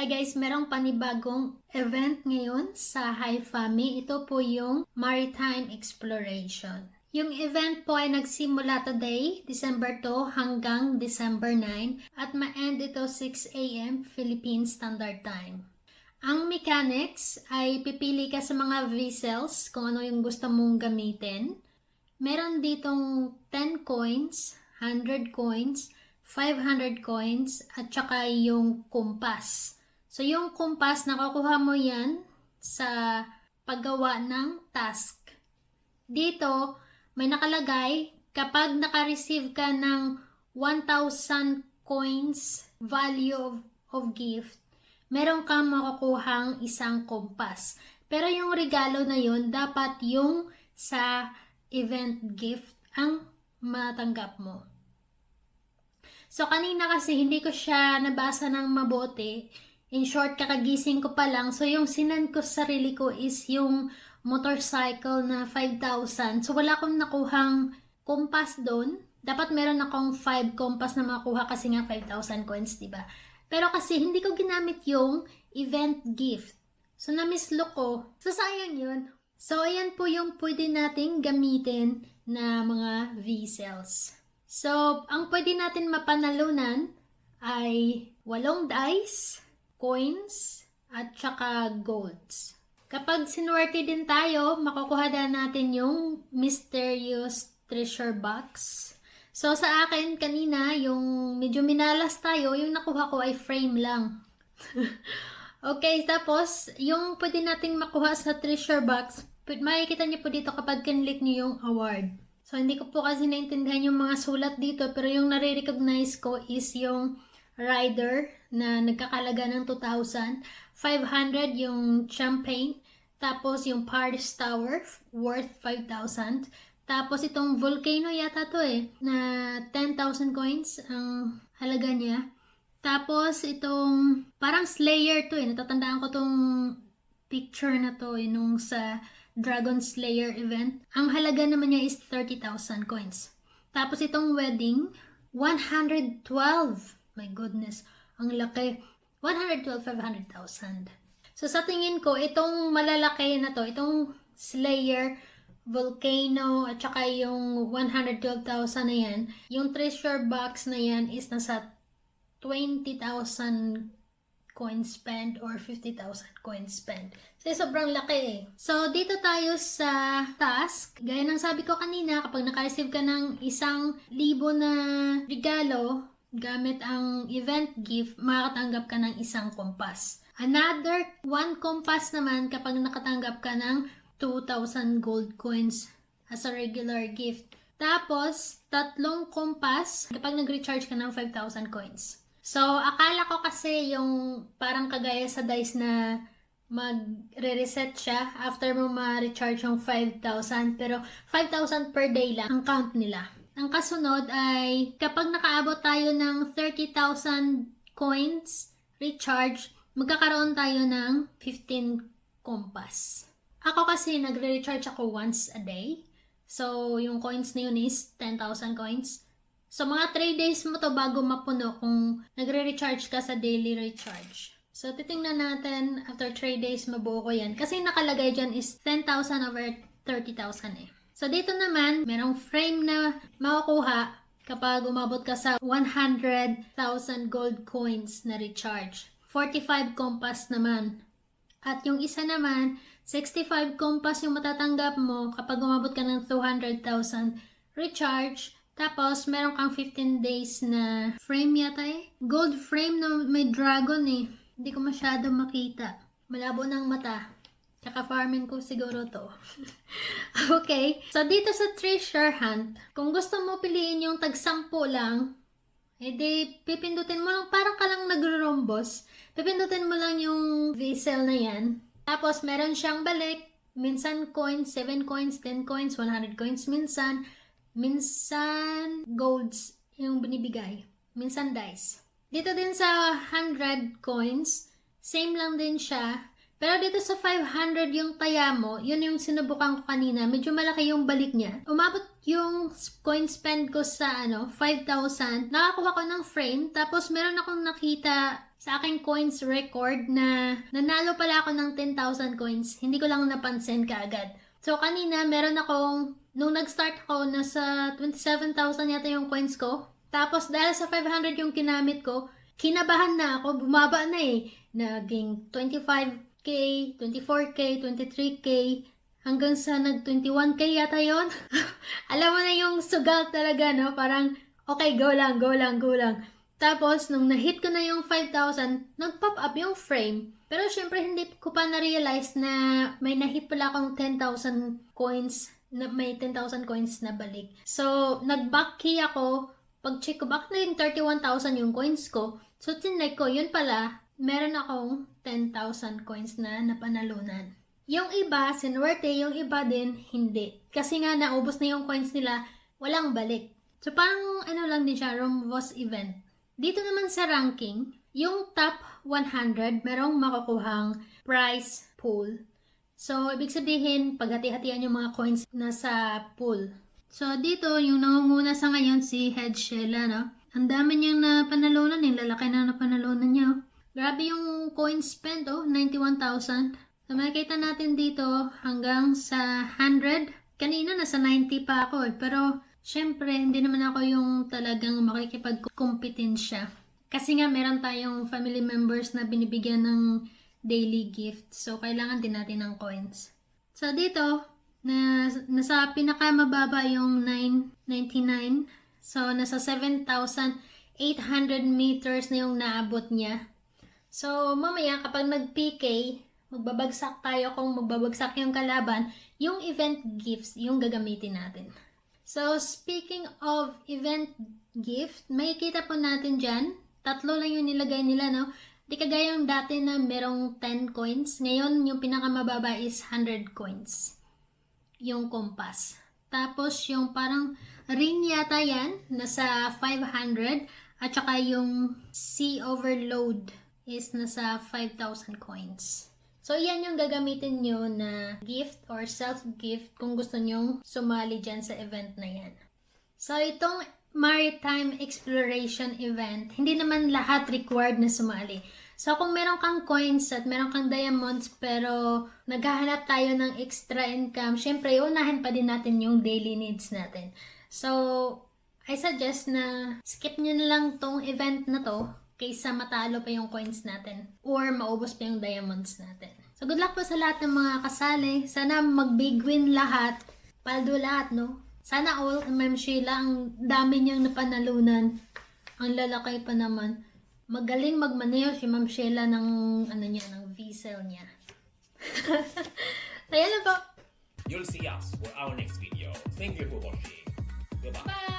Hi guys, merong panibagong event ngayon sa HiFami. Ito po yung Maritime Exploration. Yung event po ay nagsimula today, December 2 hanggang December 9 at ma-end ito 6 AM Philippine Standard Time. Ang mechanics ay pipili ka sa mga vessels kung ano yung gusto mong gamitin. Meron ditong 10 coins, 100 coins, 500 coins at saka yung kumpas. So, yung kumpas, nakukuha mo yan sa paggawa ng task. Dito, may nakalagay, kapag naka-receive ka ng 1,000 coins value of gift, meron kang makukuhang isang kumpas. Pero yung regalo na yun, dapat yung sa event gift ang matanggap mo. So, kanina kasi hindi ko siya nabasa ng mabuti. In short, kakagising ko pa lang. So, yung sinend ko sa sarili ko is yung motorcycle na 5,000. So, wala akong nakuhang kompas doon. Dapat meron akong 5 kompas na makuha kasi nga 5,000 coins, diba? Pero kasi hindi ko ginamit yung event gift. So, na-mislook ko. So, sayang yun. So, ayan po yung pwede nating gamitin na mga vessels. So, ang pwede natin mapanalunan ay 8 dice, coins, at saka golds. Kapag sinuwerte din tayo, makukuha din natin yung mysterious treasure box. So, sa akin, kanina, yung medyo minalas tayo, yung nakuha ko ay frame lang. Okay, tapos, yung pwede nating makuha sa treasure box, makikita niyo po dito kapag kinlik niyo yung award. So, hindi ko po kasi naintindihan yung mga sulat dito, pero yung nare-recognize ko is yung rider na nagkakalaga ng 2,000, 500 yung champagne, tapos yung Paris Tower worth 5,000, tapos itong volcano yata to na 10,000 coins ang halaga niya. Tapos itong parang Slayer to natatandaan ko tong picture na to nung sa Dragon Slayer event. Ang halaga naman niya is 30,000 coins. Tapos itong wedding, 112. My goodness, ang laki. 112, 500,000. So, sa tingin ko, itong malalaki na to, itong Slayer, Volcano, at saka yung 112,000 na yan, yung treasure box na yan is nasa 20,000 coins spent or 50,000 coins spent. So, sobrang laki So, dito tayo sa task. Gaya ng sabi ko kanina, kapag naka-receive ka ng 1,000 na regalo, gamit ang event gift, makakatanggap ka ng isang kompas. Another 1 kompas naman kapag nakatanggap ka ng 2,000 gold coins as a regular gift. Tapos, 3 kompas kapag nag-recharge ka ng 5,000 coins. So, akala ko kasi yung parang kagaya sa dice na magre-reset siya after mo ma-recharge yung 5,000. Pero 5,000 per day lang ang count nila. Ang kasunod ay kapag nakaabot tayo ng 30,000 coins recharge, magkakaroon tayo ng 15 kompas. Ako kasi nagre-recharge ako once a day. So, yung coins na yun is 10,000 coins. So, mga 3 days mo to bago mapuno kung nagre-recharge ka sa daily recharge. So, titingnan natin after 3 days mabuo ko yan. Kasi nakalagay dyan is 10,000 over 30,000 So, dito naman, merong frame na makukuha kapag umabot ka sa 100,000 gold coins na recharge. 45 kompas naman. At yung isa naman, 65 kompas yung matatanggap mo kapag umabot ka ng 200,000 recharge. Tapos, meron kang 15 days na frame yata Gold frame na may dragon Hindi ko masyado makita. Malabo ng mata. Tsaka farming ko siguro to. Okay. So, dito sa treasure hunt, kung gusto mo piliin yung tag-10 lang, edi pipindutin mo lang, parang ka lang nagro-rombos. Pipindutin mo lang yung vessel na yan. Tapos, meron siyang balik. Minsan coins, 7 coins, 10 coins, 100 coins minsan. Minsan golds yung binibigay. Minsan dice. Dito din sa 100 coins, same lang din siya. Pero dito sa 500 yung taya mo, yun yung sinubukan ko kanina. Medyo malaki yung balik niya. Umabot yung coin spend ko sa 5,000. Nakakuha ko ng frame. Tapos meron akong nakita sa aking coins record na nanalo pala ako ng 10,000 coins. Hindi ko lang napansin kaagad. So, kanina meron akong, nung nag-start ako, nasa 27,000 yata yung coins ko. Tapos, dahil sa 500 yung kinamit ko, kinabahan na ako, bumaba na eh. Naging 25k, 24k, 23k, hanggang sa nag-21k yata yon. Alam mo na yung sugal talaga, no? Parang, okay, go lang. Tapos, nung na-hit ko na yung 5,000, nag-pop up yung frame. Pero syempre, hindi ko pa na-realize na may na-hit pala akong 10,000 coins, na may 10,000 coins na balik. So, nag-back key ako. Pag-check ko back na yung 31,000 yung coins ko. So, tinry ko, yun pala, meron akong 10,000 coins na napanalunan. Yung iba, sinuwerte, yung iba din, hindi. Kasi nga, naubos na yung coins nila, walang balik. So, parang ano lang din siya, Rumvos event. Dito naman sa ranking, yung top 100, merong makukuhang prize pool. So, ibig sabihin, paghati-hatian yung mga coins na sa pool. So, dito, yung nangunguna sa ngayon, si Head Sheila, no? Ang dami niyang napanalunan, yung lalaki na napanalunan niya. Grabe yung coin spent, 91,000. So, makikita natin dito hanggang sa 100. Kanina, nasa 90 pa ako eh. Pero, syempre, hindi naman ako yung talagang makikipag-competensya. Kasi nga, meron tayong family members na binibigyan ng daily gift. So, kailangan din natin ng coins. So, dito, nasa pinakamababa yung 999. So, nasa 7,800 meters na yung naabot niya. So, mamaya, kapag nag-PK, magbabagsak tayo kung magbabagsak yung kalaban, yung event gifts, yung gagamitin natin. So, speaking of event gift, makikita po natin dyan, 3 lang yung nilagay nila, no? Di kagaya yung dati na merong 10 coins. Ngayon, yung pinakamababa is 100 coins. Yung compass. Tapos, yung parang ring yata yan, nasa 500. At saka yung sea overload is nasa 5,000 coins. So, yan yung gagamitin nyo na gift or self-gift kung gusto nyong sumali dyan sa event na yan. So, itong Maritime Exploration event, hindi naman lahat required na sumali. So, kung meron kang coins at meron kang diamonds pero naghahanap tayo ng extra income, syempre, unahin pa din natin yung daily needs natin. So, I suggest na skip nyo na lang tong event na to kaysa matalo pa yung coins natin or maubos pa yung diamonds natin. So, good luck po sa lahat ng mga kasali. Sana mag-big win lahat. Paldo lahat, no? Sana all, Ma'am Sheila, ang dami niyang napanalunan. Ang lalaki pa naman. Magaling magmaneho si Ma'am Sheila ng, ng vessel niya. Ayan na po. You'll see us for our next video. Thank you for watching. Goodbye. Bye!